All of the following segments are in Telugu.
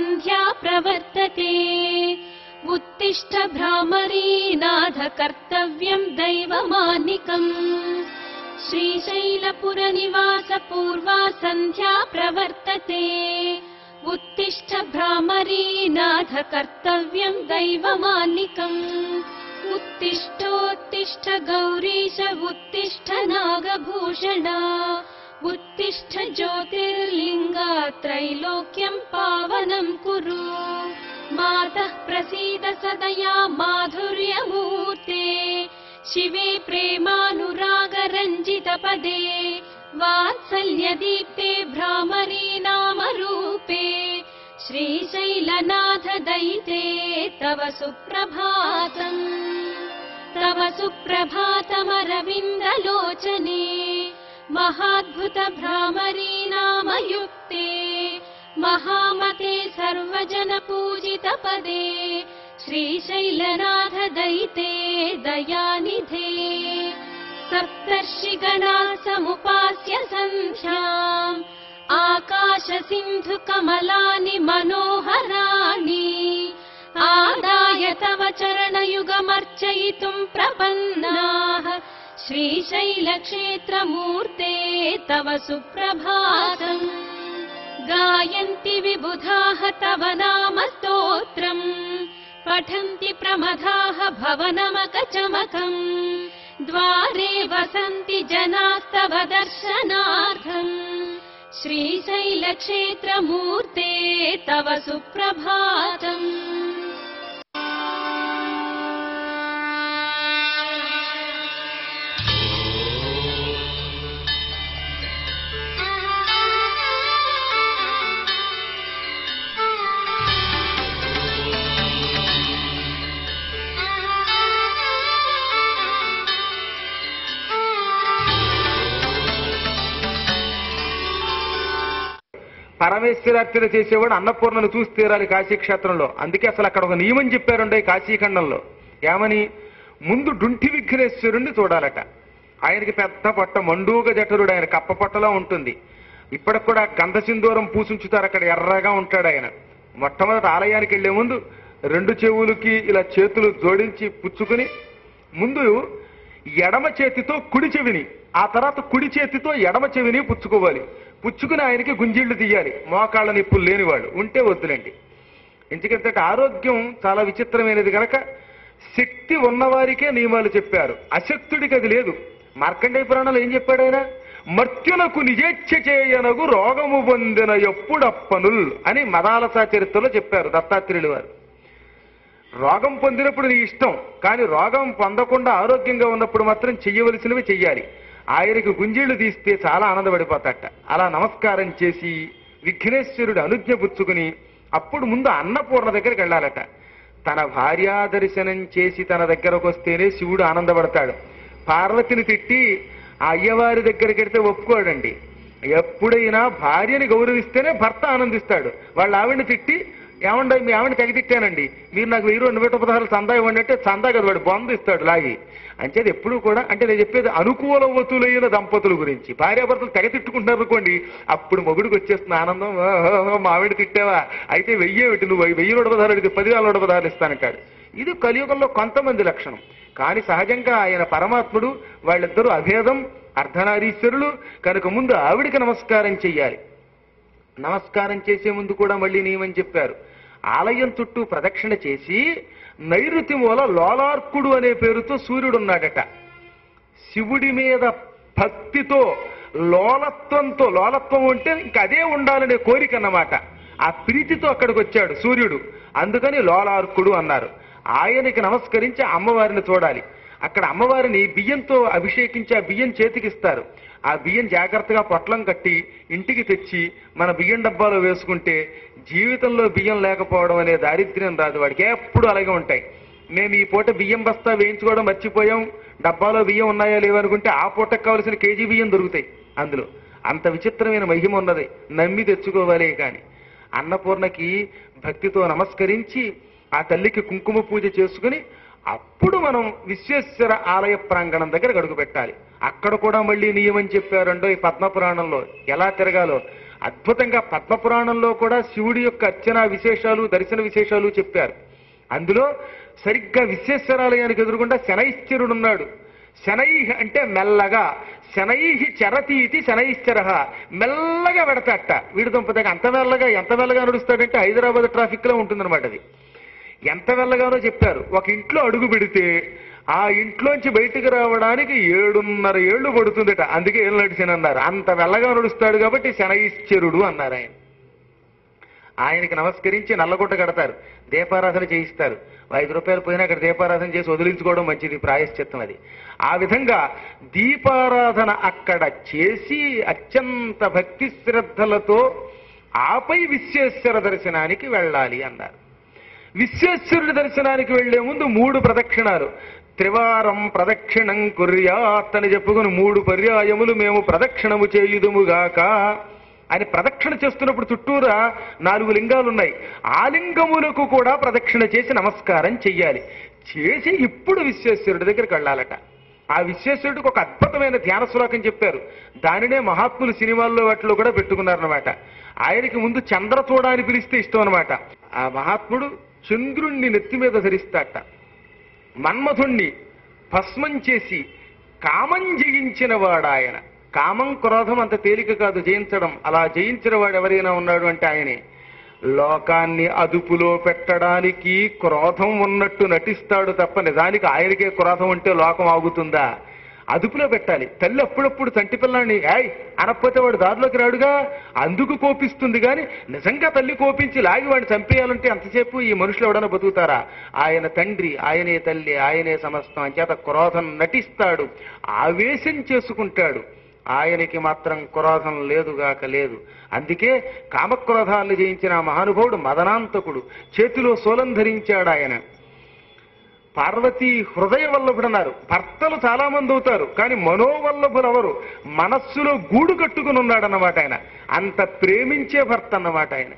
सन्ध्या प्रवर्तते उत्तिष्ठ भ्रामरी नाथ कर्तव्यं दैवमानिकम् श्रीशैलपुरनिवास पूर्वा सन्ध्या प्रवर्तते उत्तिष्ठ भ्रामरी नाथ कर्तव्यं दैवमानिकम् उत्तिष्ठोत्तिष्ठ गौरीश उत्तिष्ठ नागभूषणा उत्तिष्ठ ज्योतिर्लिङ्गा त्रैलोक्यं पावनं कुरु मातः प्रसीद सदया माधुर्यमूर्ते शिवे प्रेमानुरागरञ्जितपदे वात्सल्यदीप्ते भ्रामरी नामरूपे श्रीशैलनाथ दयिते तव सुप्रभातम् तव सुप्रभातमरविन्दलोचने महाद्भुत भ्रामरी नामयुक्ते महामते सर्वजन पूजित पदे श्रीशैलनाथ दयिते दयानिधे सप्तर्षिगणा समुपास्य सन्ध्याम् आकाश सिन्धु कमलानि मनोहराणि आदाय तव चरणयुगमर्चयितुम् प्रपन्नाः श्रीशैलक्षेत्रमूर्ते तव सुप्रभातम् गायन्ति विबुधाः तव नाम स्तोत्रम् पठन्ति प्रमदाः भवनमकचमकम् द्वारे वसन्ति जनास्तव दर्शनार्थम् श्रीशैलक्षेत्रमूर्ते तव सुप्रभातम् పరమేశ్వరార్చన చేసేవాడు అన్నపూర్ణను చూసి తీరాలి కాశీక్షేత్రంలో. అందుకే అసలు అక్కడ ఒక నియమం చెప్పారుండే కాశీఖండంలో. ఏమని? ముందు డుంఠి విఘ్నేశ్వరుణ్ణి చూడాలట. ఆయనకి పెద్ద పొట్ట, మండూగ జఠరుడు, ఆయన కప్ప పొట్టలో ఉంటుంది. ఇప్పటికి కూడా గంధసింధూరం పూసుంచుతారు, అక్కడ ఎర్రగా ఉంటాడు ఆయన. మొట్టమొదటి ఆలయానికి వెళ్లే ముందు రెండు చెవులకి ఇలా చేతులు జోడించి పుచ్చుకుని ముందు ఎడమ చేతితో కుడి చెవిని, ఆ తర్వాత కుడి చేతితో ఎడమ చెవిని పుచ్చుకోవాలి. పుచ్చుకుని ఆయనకి గుంజిళ్లు తీయాలి. మోకాళ్ళ నిప్పులు లేనివాడు ఉంటే వద్దులండి. ఎందుకంటే ఆరోగ్యం చాలా విచిత్రమైనది కనుక శక్తి ఉన్నవారికే నియమాలు చెప్పారు, అశక్తుడికి అది లేదు. మార్కండేయ పురాణంలో ఏం చెప్పాడు ఆయన? మర్త్యునకు నిజేచ్ఛ చేయనగు రోగము పొందిన ఎప్పుడప్పనుల్ అని మదాలస చరిత్రలో చెప్పారు దత్తాత్రేయులు వారు. రోగం పొందినప్పుడు నీ ఇష్టం, కానీ రోగం పొందకుండా ఆరోగ్యంగా ఉన్నప్పుడు మాత్రం చెయ్యవలసినవి చెయ్యాలి. ఆయనకు గుంజీళ్లు తీస్తే చాలా ఆనందపడిపోతాట. అలా నమస్కారం చేసి విఘ్నేశ్వరుడు అనుజ్ఞ పుచ్చుకుని అప్పుడు ముందు అన్నపూర్ణ దగ్గరికి వెళ్ళాలట. తన భార్యా దర్శనం చేసి తన దగ్గరకు వస్తేనే శివుడు ఆనందపడతాడు. పార్వతిని తిట్టి ఆ అయ్యవారి దగ్గరికి వెడితే ఒప్పుకోడండి. ఎప్పుడైనా భార్యని గౌరవిస్తేనే భర్త ఆనందిస్తాడు. వాళ్ళ ఆవిడని తిట్టి, ఏమండ మీ ఆవిడని తెగ తిట్టానండి, మీరు నాకు 1000 చందా ఇవ్వండి అంటే చందా కదా వాడు బొంద ఇస్తాడు లాగి. అంచేది ఎప్పుడు కూడా, అంటే నేను చెప్పేది అనుకూలవతులైన దంపతుల గురించి. భార్యాభర్తలు తెగ తిట్టుకుంటున్నారు అనుకోండి, అప్పుడు మొగుడికి వచ్చేస్తుంది ఆనందం. మా ఆవిడ తిట్టావా, అయితే 1000 నువ్వు 1000 అడిగితే 10,000 ఇస్తానంటాడు. ఇది కలియుగంలో కొంతమంది లక్షణం. కానీ సహజంగా ఆయన పరమాత్ముడు, వాళ్ళిద్దరూ అభేదం, అర్ధనారీశ్వరులు కనుక ముందు ఆవిడికి నమస్కారం చెయ్యాలి. నమస్కారం చేసే ముందు కూడా మళ్ళీ నియమం చెప్పారు. ఆలయం చుట్టూ ప్రదక్షిణ చేసి నైరుతి మూల లోలార్కుడు అనే పేరుతో సూర్యుడున్నాడట. శివుడి మీద భక్తితో లోలత్వంతో, లోలత్వం అంటే ఇంకా అదే ఉండాలనే కోరిక అన్నమాట, ఆ ప్రీతితో అక్కడికి వచ్చాడు సూర్యుడు. అందుకని లోలార్కుడు అన్నారు. ఆయనకి నమస్కరించి అమ్మవారిని చూడాలి. అక్కడ అమ్మవారిని బియ్యంతో అభిషేకించి ఆ బియ్యం చేతికిస్తారు. ఆ బియ్యం జాగ్రత్తగా పొట్లం కట్టి ఇంటికి తెచ్చి మన బియ్యం డబ్బాలో వేసుకుంటే జీవితంలో బియ్యం లేకపోవడం అనే దారిద్ర్యం రాదు వాడికి. ఎప్పుడు అలాగే ఉంటాయి. మేము ఈ పూట బియ్యం బస్తా వేయించుకోవడం మర్చిపోయాం, డబ్బాలో బియ్యం ఉన్నాయా లేవనుకుంటే ఆ పూటకు కావలసిన కేజీ బియ్యం దొరుకుతాయి అందులో. అంత విచిత్రమైన మహిమ ఉన్నది, నమ్మి తెచ్చుకోవాలే. కానీ అన్నపూర్ణకి భక్తితో నమస్కరించి ఆ తల్లికి కుంకుమ పూజ చేసుకుని అప్పుడు మనం విశ్వేశ్వర ఆలయ ప్రాంగణం దగ్గర అడుగు పెట్టాలి. అక్కడ కూడా మళ్ళీ నియమం చెప్పారండో ఈ పద్మపురాణంలో ఎలా తిరగాలో. అద్భుతంగా పద్మపురాణంలో కూడా శివుడి యొక్క అర్చన విశేషాలు దర్శన విశేషాలు చెప్పారు. అందులో సరిగ్గా విశ్వేశ్వరాలయానికి ఎదురుగుండా శనైశ్చరుడున్నాడు. శనై అంటే మెల్లగా, శనై చరతీతి శనైశ్చర, మెల్లగా పెడతాట. వీడి దుంపదగా ఎంత మెల్లగా నడుస్తాడంటే హైదరాబాద్ ట్రాఫిక్ లో ఉంటుందన్నమాట. అది ఎంత మెల్లగానో చెప్పారు. ఒక ఇంట్లో అడుగు పెడితే ఆ ఇంట్లోంచి బయటికి రావడానికి 7.5 ఏళ్లు పడుతుందట. అందుకే ఏళ్ళు నడిచానన్నారు. అంత మెల్లగా నడుస్తాడు కాబట్టి శనైశ్చరుడు అన్నారు ఆయన. ఆయనకి నమస్కరించి నల్లగుట్ట కడతారు, దీపారాధన చేయిస్తారు. 5 రూపాయలు పోయినా అక్కడ దీపారాధన చేసి వదిలించుకోవడం మంచిది, ప్రాయశ్చిత్తం అది. ఆ విధంగా దీపారాధన అక్కడ చేసి అత్యంత భక్తి శ్రద్ధలతో ఆపై విశ్వేశ్వర దర్శనానికి వెళ్ళాలి అన్నారు. విశ్వేశ్వరుడి దర్శనానికి వెళ్లే ముందు 3 ప్రదక్షిణాలు, త్రివారం ప్రదక్షిణం కుర్యాత్ అని చెప్పుకుని 3 పర్యాయములు మేము ప్రదక్షిణము చేయుదుముగాక అని ప్రదక్షిణ చేస్తున్నప్పుడు చుట్టూరా 4 లింగాలు ఉన్నాయి. ఆ లింగములకు కూడా ప్రదక్షిణ చేసి నమస్కారం చెయ్యాలి. చేసి ఇప్పుడు విశ్వేశ్వరుడి దగ్గరికి వెళ్ళాలట. ఆ విశ్వేశ్వరుడికి ఒక అద్భుతమైన ధ్యాన శ్లోకం చెప్పారు. దానినే మహాత్ములు సినిమాల్లో వాటిలో కూడా పెట్టుకున్నారనమాట. ఆయనకి ముందు చంద్రచూడ అని పిలిస్తే ఇష్టం అనమాట. ఆ మహాత్ముడు చంద్రుణ్ణి నెత్తి మీద ధరిస్తాట. మన్మథుణ్ణి భస్మం చేసి కామం జయించిన వాడు ఆయన. కామం క్రోధం అంత తేలిక కాదు జయించడం. అలా జయించిన వాడు ఎవరైనా ఉన్నాడు అంటే ఆయనే. లోకాన్ని అదుపులో పెట్టడానికి క్రోధం ఉన్నట్టు నటిస్తాడు తప్ప నిజానికి ఆయనకే క్రోధం ఉంటే లోకం ఆగుతుందా? అదుపులో పెట్టాలి. తల్లి అప్పుడప్పుడు చంటి పిల్లాన్ని అనకపోతే వాడు దారిలోకి రాడుగా, అందుకు కోపిస్తుంది. కానీ నిజంగా తల్లి కోపించి లాగి వాడిని చంపేయాలంటే అంతసేపు ఈ మనుషులు ఎవడన్నా బతుకుతారా? ఆయన తండ్రి, ఆయనే తల్లి, ఆయనే సమస్తం. అంచేత క్రోధం నటిస్తాడు, ఆవేశం చేసుకుంటాడు. ఆయనకి మాత్రం క్రోధం లేదుగాక లేదు. అందుకే కామక్రోధాలను జయించిన మహానుభావుడు మదనాంతకుడు. చేతిలో శూలం ధరించాడు ఆయన. పార్వతీ హృదయ వల్లభుడన్నారు. భర్తలు చాలా మంది అవుతారు, కానీ మనోవల్లభులు ఎవరు? మనస్సులో గూడు కట్టుకుని ఉన్నాడన్నమాట ఆయన. అంత ప్రేమించే భర్త అన్నమాట ఆయన.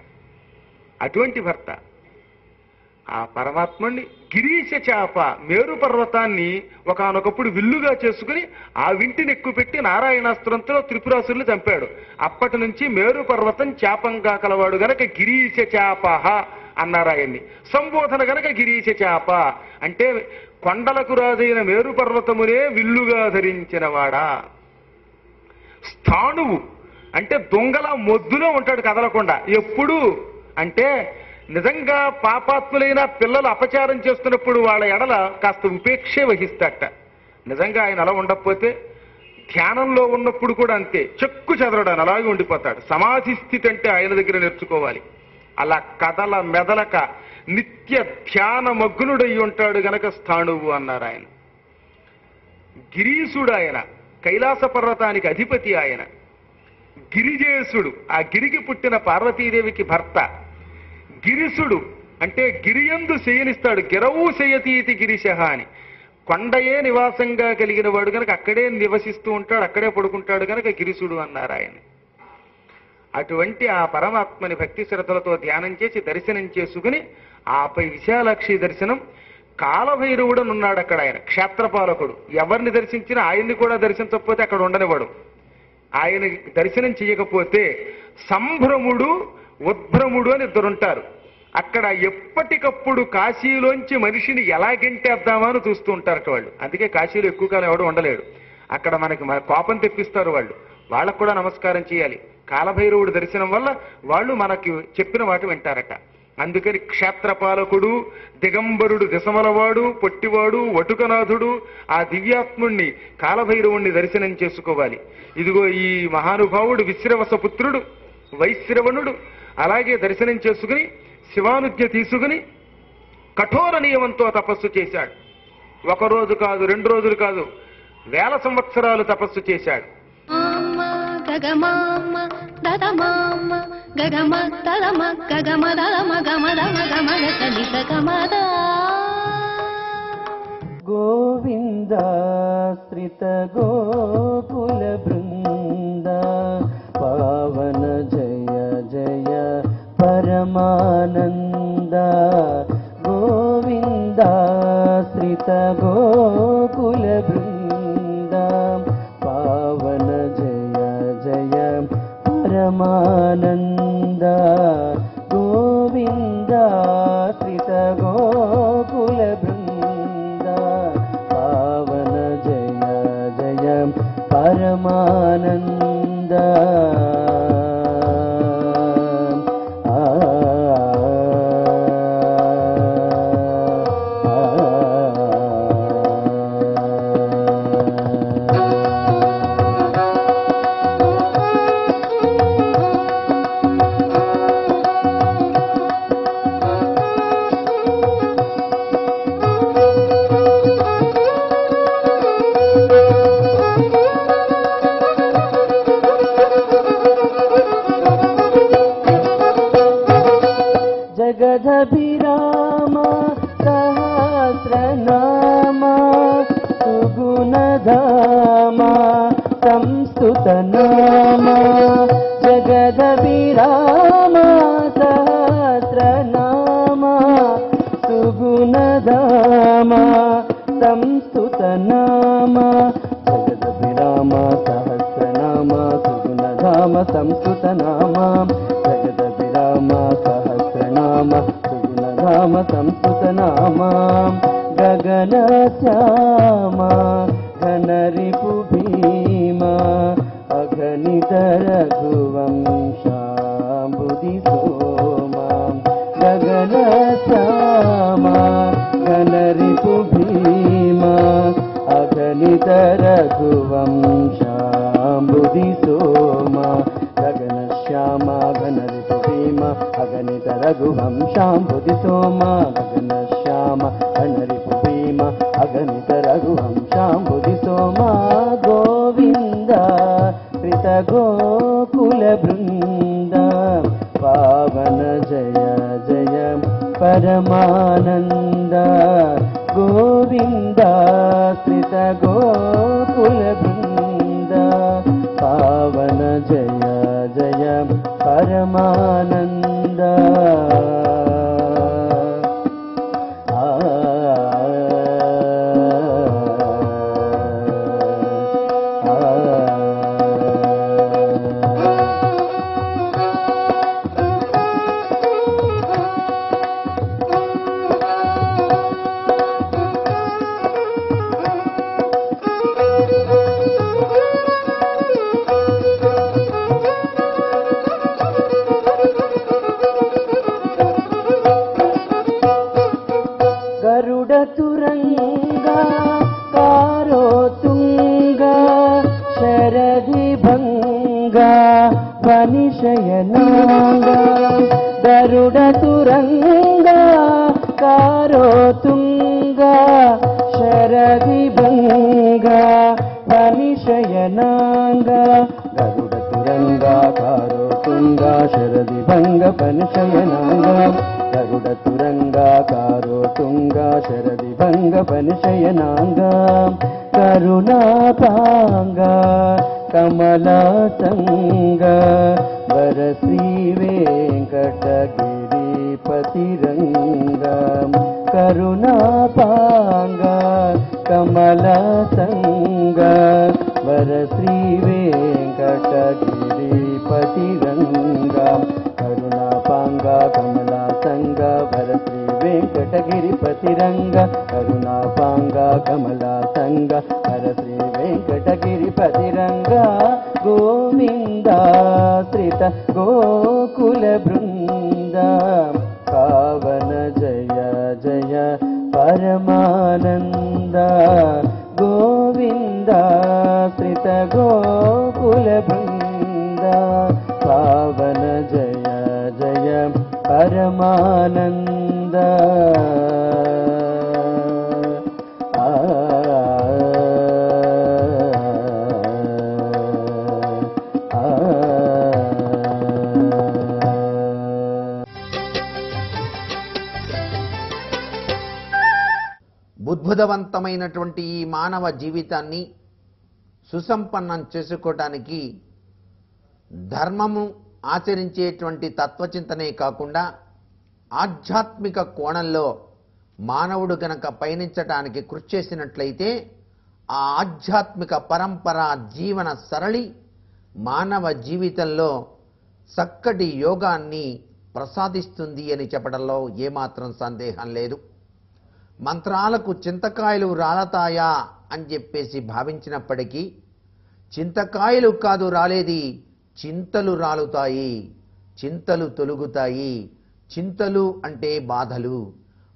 అటువంటి భర్త. ఆ పరమాత్ముణ్ణి గిరీశ చాప, మేరు పర్వతాన్ని ఒకానొకప్పుడు విల్లుగా చేసుకుని ఆ వింటిని ఎక్కుపెట్టి నారాయణాస్త్రంతో త్రిపురాసుల్ని చంపాడు. అప్పటి నుంచి మేరు పర్వతం చాపంగా కలవాడు గనక గిరీశ చాపహ అన్నారు ఆయన్ని. సంబోధన గనక గిరీశ చాప అంటే కొండలకు రాజైన మేరు పర్వతమునే విల్లుగా ధరించిన వాడా. స్థాణువు అంటే దొంగల మొద్దులో ఉంటాడు, కదలకుండా ఎప్పుడు. అంటే నిజంగా పాపాత్ములైన పిల్లలు అపచారం చేస్తున్నప్పుడు వాళ్ళ ఎడల కాస్త ఉపేక్షే వహిస్తాట. నిజంగా ఆయన అలా ఉండకపోతే ధ్యానంలో ఉన్నప్పుడు కూడా అంతే, చెక్కు చెదరడాన్ని అలాగే ఉండిపోతాడు. సమాధి స్థితి అంటే ఆయన దగ్గర నేర్చుకోవాలి. అలా కదల మెదలక నిత్య ధ్యాన మగ్నుడై ఉంటాడు గనక స్థాణువు అన్నారు ఆయన. గిరీశుడు ఆయన, కైలాస పర్వతానికి అధిపతి ఆయన. గిరిజేశుడు, ఆ గిరికి పుట్టిన పార్వతీదేవికి భర్త. గిరిసుడు అంటే గిరియందు శయనిస్తాడు. గిరవు శయతీతి గిరిశః అని. కొండయే నివాసంగా కలిగిన వాడు కనుక అక్కడే నివసిస్తూ ఉంటాడు, అక్కడే పడుకుంటాడు కనుక గిరిసుడు అన్నారు ఆయన. అటువంటి ఆ పరమాత్మని భక్తి శ్రద్ధలతో ధ్యానం చేసి దర్శనం చేసుకుని ఆపై విశాలాక్షి దర్శనం. కాలభైరవుడు ఉన్నాడు అక్కడ. ఆయన క్షేత్రపాలకుడు. ఎవరిని దర్శించినా ఆయన్ని కూడా దర్శించకపోతే అక్కడ ఉండనివాడు. ఆయన దర్శనం చేయకపోతే సంభ్రముడు, ఉద్భ్రముడు అని 2 ఉంటారు. అక్కడ ఎప్పటికప్పుడు కాశీలోంచి మనిషిని ఎలా గెంటేద్దామని చూస్తూ ఉంటారట వాళ్ళు. అందుకే కాశీలో ఎక్కువ కాలం ఎవడు ఉండలేడు. అక్కడ మనకి కోపం తెప్పిస్తారు వాళ్ళు. వాళ్ళకు కూడా నమస్కారం చేయాలి. కాలభైరవుడు దర్శనం వల్ల వాళ్ళు మనకి చెప్పిన మాట వింటారట. అందుకని క్షేత్రపాలకుడు, దిగంబరుడు, దిశమలవాడు, పొట్టివాడు, వటుకనాథుడు ఆ దివ్యాత్ముణ్ణి కాలభైరవుణ్ణి దర్శనం చేసుకోవాలి. ఇదిగో ఈ మహానుభావుడు విశ్రవస పుత్రుడు వైశ్రవణుడు అలాగే దర్శనం చేసుకుని శివానుజ్ఞ తీసుకుని కఠోర నియమంతో తపస్సు చేశాడు. 1 రోజు కాదు, 2 రోజులు కాదు, 1000 సంవత్సరాలు తపస్సు చేశాడు. గోవిందాశ్రిత గోకుల బృంద పావన జయ జయ పరమానంద. గోవిందాశ్రిత గోకుల బృంద పావన జయ జయ పరమానంద. పరమానంద గోవిందాశ్రిత గోకుల బృంద పావన జయ జయ పరమానంద జగదభిరామ సహస్రనామ సుగుణధామ సంస్తుతనామ జగదభిరామ సహస్రనామ సుగుణధామ సంస్తుతనామ జగదభిరామ సహస్రనామ సుగుణధామ సంస్తుతనామ జగదభిరామ సహస్రనామ సుగుణధామ సంస్తుతనామ గగన శ్యామ ఘనరిపు భీమ అగణిత రఘువంశాంబుది సోమ గగన శ్యామ ఘనరిపు భీమ అగణిత రఘువంశాంబుది సోమ గగన శ్యామ ఘనరిపు భీమ అగణిత రఘువంశాంబుది సోమ గగన శ్యామ ఘనరిపు భీమ అగణిత రఘువంశాంబుది సోమ గోవింద శ్రిత గోకుల బృంద పావన జయ జయ పరమానంద గోవింద శ్రిత గోకుల బృంద పావన జయ జయ పరమానంద గరుడతురంగా కారోతుంగా శరది భంగా వనిశయనాంగా గరుడతురంగా కారోతుంగా శరది భంగా వనిశయనాంగా గరుడతురంగా కారోతుంగా శరది భంగ వనిశయనాంగా గరుడతురంగా కారోతుంగా శరది భంగ వనిశయనాంగా కరుణాపాంగా కమలాసంగా వర శ్రీ వెంకటగిరిపతిరంగా కరుణాపాంగా కమలాసంగా వర శ్రీ వెంకటగిరిపతిరంగా కరుణాపాంగా కమలాసంగా వర శ్రీ వెంకటగిరిపతిరంగా కరుణాపాంగా కమలాసంగా వర శ్రీ వెంకటగిరిపతిరంగా గోవిందాశ్రిత గోకుల బృంద పావన జయ జయ పరమానంద గోవిందాశ్రిత గోకుల బృంద పావన జయ జయ పరమానంద బుద్భుతవంతమైనటువంటి ఈ మానవ జీవితాన్ని సుసంపన్నం చేసుకోవటానికి ధర్మము ఆచరించేటువంటి తత్వచింతనే కాకుండా ఆధ్యాత్మిక కోణంలో మానవుడు గనక పయనించటానికి కృషి చేసినట్లయితే ఆ ఆధ్యాత్మిక పరంపర జీవన సరళి మానవ జీవితంలో చక్కటి యోగాన్ని ప్రసాదిస్తుంది అని చెప్పడంలో ఏమాత్రం సందేహం లేదు. మంత్రాలకు చింతకాయలు రాలతాయా అని చెప్పేసి భావించినప్పటికీ చింతకాయలు కాదు రాలేది, చింతలు రాలుతాయి, చింతలు తొలగుతాయి. చింతలు అంటే బాధలు,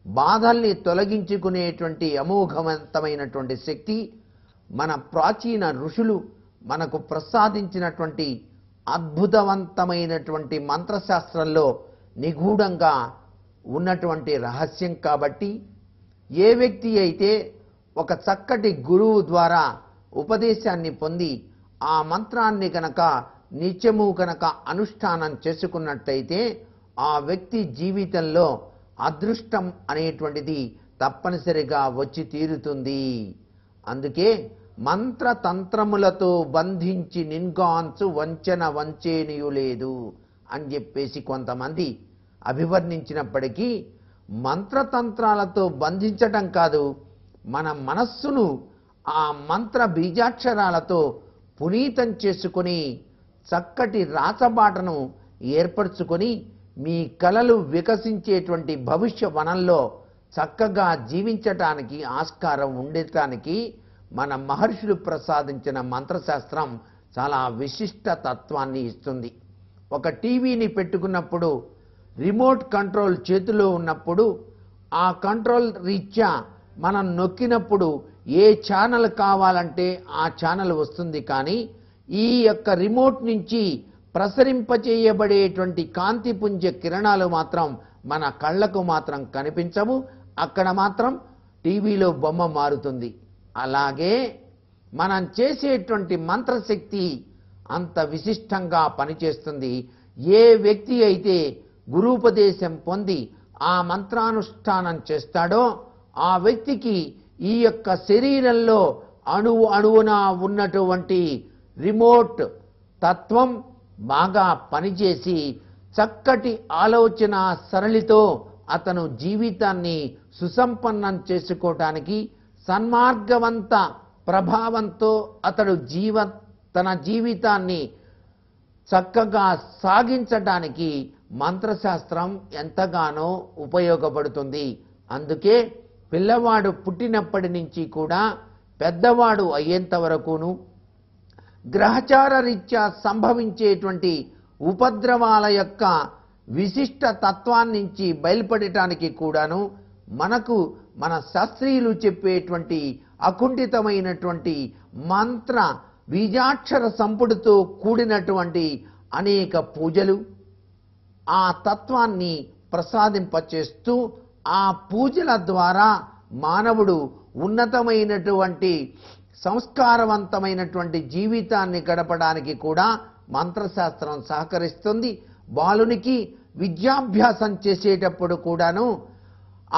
బాధల్ని తొలగించుకునేటువంటి అమోఘవంతమైనటువంటి శక్తి మన ప్రాచీన ఋషులు మనకు ప్రసాదించినటువంటి అద్భుతవంతమైనటువంటి మంత్రశాస్త్రంలో నిగూఢంగా ఉన్నటువంటి రహస్యం. కాబట్టి ఏ వ్యక్తి అయితే ఒక చక్కటి గురువు ద్వారా ఉపదేశాన్ని పొంది ఆ మంత్రాన్ని కనుక నిత్యము కనుక అనుష్ఠానం చేసుకున్నట్టయితే ఆ వ్యక్తి జీవితంలో అదృష్టం అనేటువంటిది తప్పనిసరిగా వచ్చి తీరుతుంది. అందుకే మంత్రతంత్రములతో బంధించి నిన్గాంచు వంచన వంచేనియులేదు అని చెప్పేసి కొంతమంది అభివర్ణించినప్పటికీ మంత్రతంత్రాలతో బంధించటం కాదు, మన మనస్సును ఆ మంత్ర బీజాక్షరాలతో పునీతం చేసుకొని చక్కటి రాచబాటను ఏర్పరచుకొని మీ కలలు వికసించేటువంటి భవిష్య వనంలో చక్కగా జీవించటానికి ఆస్కారం ఉండటానికి మన మహర్షులు ప్రసాదించిన మంత్రశాస్త్రం చాలా విశిష్ట తత్వాన్ని ఇస్తుంది. ఒక టీవీని పెట్టుకున్నప్పుడు రిమోట్ కంట్రోల్ చేతిలో ఉన్నప్పుడు ఆ కంట్రోల్ రీత్యా మనం నొక్కినప్పుడు ఏ ఛానల్ కావాలంటే ఆ ఛానల్ వస్తుంది. కానీ ఈ యొక్క రిమోట్ నుంచి ప్రసరింపచేయబడేటువంటి కాంతిపుంజ కిరణాలు మాత్రం మన కళ్ళకు మాత్రం కనిపించవు. అక్కడ మాత్రం టీవీలో బొమ్మ మారుతుంది. అలాగే మనం చేసేటువంటి మంత్రశక్తి అంత విశిష్టంగా పనిచేస్తుంది. ఏ వ్యక్తి అయితే గురూపదేశం పొంది ఆ మంత్రానుష్ఠానం చేస్తాడో ఆ వ్యక్తికి ఈ యొక్క శరీరంలో అణువున ఉన్నటువంటి రిమోట్ తత్వం బాగా పనిచేసి చక్కటి ఆలోచన సరళితో అతను జీవితాన్ని సుసంపన్నం చేసుకోవటానికి సన్మార్గవంత ప్రభావంతో అతడు తన జీవితాన్ని చక్కగా సాగించడానికి మంత్రశాస్త్రం ఎంతగానో ఉపయోగపడుతుంది. అందుకే పిల్లవాడు పుట్టినప్పటి నుంచి కూడా పెద్దవాడు అయ్యేంత వరకును గ్రహచార రీత్యా సంభవించేటువంటి ఉపద్రవాల యొక్క విశిష్ట తత్వాన్ని నుంచి బయలుపడటానికి కూడాను మనకు మన శాస్త్రీయులు చెప్పేటువంటి అకుంఠితమైనటువంటి మంత్ర బీజాక్షర సంపుటితో కూడినటువంటి అనేక పూజలు ఆ తత్వాన్ని ప్రసాదింపచేస్తూ ఆ పూజల ద్వారా మానవుడు ఉన్నతమైనటువంటి సంస్కారవంతమైనటువంటి జీవితాన్ని గడపడానికి కూడా మంత్రశాస్త్రం సహకరిస్తుంది. బాలునికి విద్యాభ్యాసం చేసేటప్పుడు కూడాను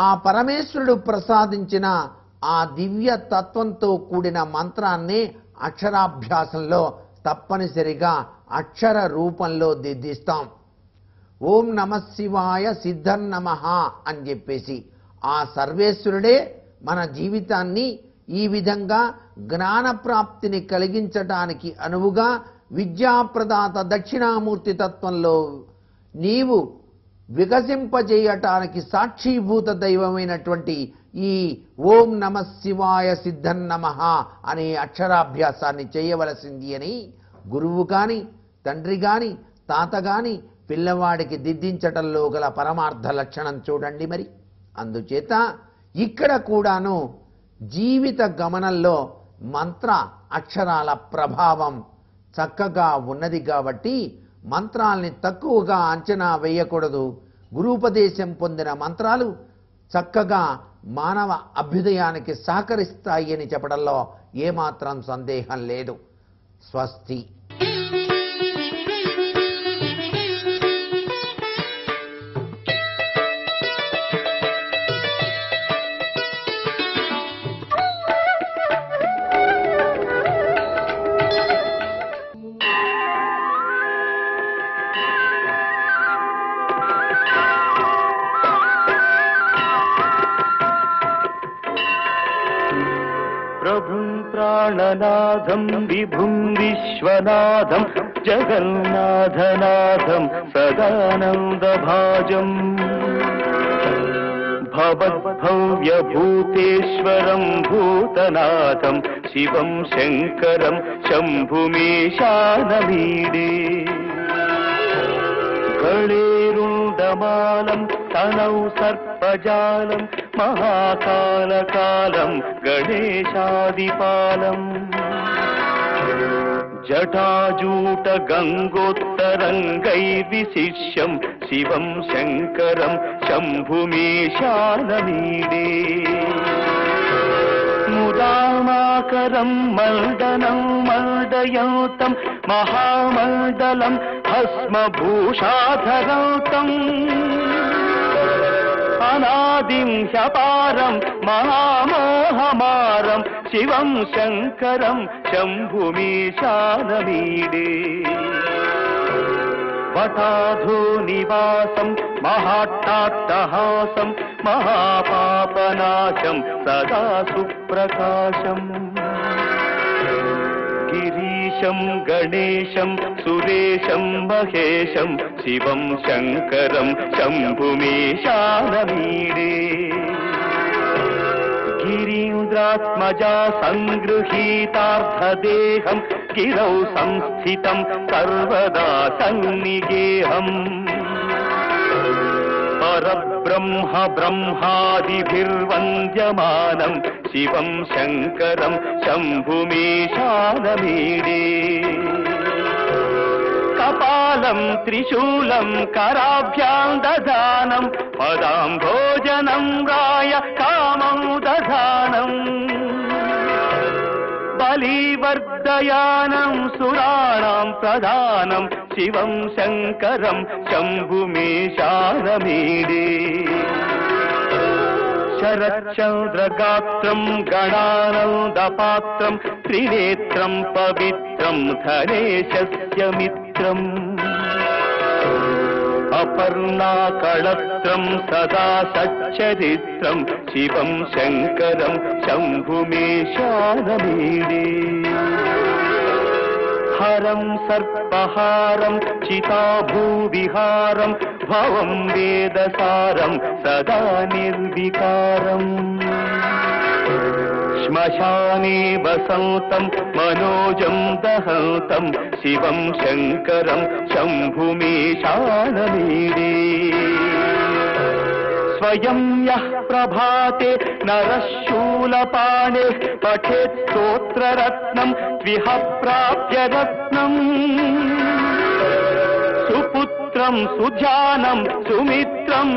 ఆ పరమేశ్వరుడు ప్రసాదించిన ఆ దివ్య తత్వంతో కూడిన మంత్రాన్ని అక్షరాభ్యాసంలో తప్పనిసరిగా అక్షర రూపంలో దిద్దిస్తాం. ఓం నమః శివాయ సిద్ధన్నమః అని చెప్పేసి ఆ సర్వేశ్వరుడే మన జీవితాన్ని ఈ విధంగా జ్ఞాన ప్రాప్తిని కలిగించడానికి అనువుగా విద్యాప్రదాత దక్షిణామూర్తి తత్వంలో నీవు వికసింపజేయటానికి సాక్షీభూత దైవమైనటువంటి ఈ ఓం నమః శివాయ సిద్ధన్నమః అనే అక్షరాభ్యాసాన్ని చేయవలసింది అని గురువు కాని తండ్రి గాని తాత గాని పిల్లవాడికి దిద్దించటంలో గల పరమార్థ లక్షణం చూడండి. మరి అందుచేత ఇక్కడ కూడాను జీవిత గమనంలో మంత్ర అక్షరాల ప్రభావం చక్కగా ఉన్నది కాబట్టి మంత్రాల్ని తక్కువగా అంచనా వేయకూడదు. గురూపదేశం పొందిన మంత్రాలు చక్కగా మానవ అభ్యుదయానికి సహకరిస్తాయి అని చెప్పడంలో ఏమాత్రం సందేహం లేదు. స్వస్తి. प्रभुं प्राणनाथं विभुं विश्वनाथं జగన్నాథనాథం సదానందభాజం భవద్భవ్యభూతేశ్వరం భూతనాథం శివం శంకరం శంభుమీశానమీడే గళేరుండమాలం తనౌ సర్పజాలం మహాకాలకాలం గణేశాదిపాలం జటాజూట గంగోత్తరంగై విశిష్యం శివం శంకరం శంభుమీశానమీడే ముదామాకరం మర్దనం మర్దయంతం మహామండలం భస్మభూషాధరంతం అనాదిం హ్యపారం మహామోహమారం శివం శంకరం శంభుమీశానమీడే వటాధో నివాసం మహాట్టాట్టహాసం మహాపాపనాశం సదా సుప్రకాశం గిరీశం గణేశం సురేశం మహేశం శివం శంకరం శంభుమీశానమీడే గిరీంద్రాత్మజా సంగృహీతార్థదేహం గిరౌ సంస్థితం సర్వదా సన్నిగేహం పరబ్రహ్మ బ్రహ్మాదిభిర్వంద్యమానం శివం శంకరం శంభుమీశానమీడే కపాలం త్రిశూలం కరాభ్యాం దధానం పదాంభోజనం రాయ కామం దధానం బలివర్ధయానం సురాణాం ప్రధానం శివం శంకరం శంభుమీశానమీడే శరచంద్రగాత్రం గణానందపాత్రం త్రినేత్రం పవిత్రం ధనేశస్య మిత్రం అపర్ణాకళత్రం సదా సచ్చరిత్రం శివం శంకరం శంభుమీశానమీడే హరం సర్పహారం చితాభూవిహారం భవం వేదసారం సదా నిర్వికారం శ్మశానే వసంతం మనోజం దహంతం శివం శంకరం శంభుమీశానమీడే స్వయం యః ప్రభాతే నరశూలపాణే పఠేత్ స్తోత్రరత్నం త్విహ ప్రాప్య రత్నం సుపుత్రం సుజానం సుమిత్రం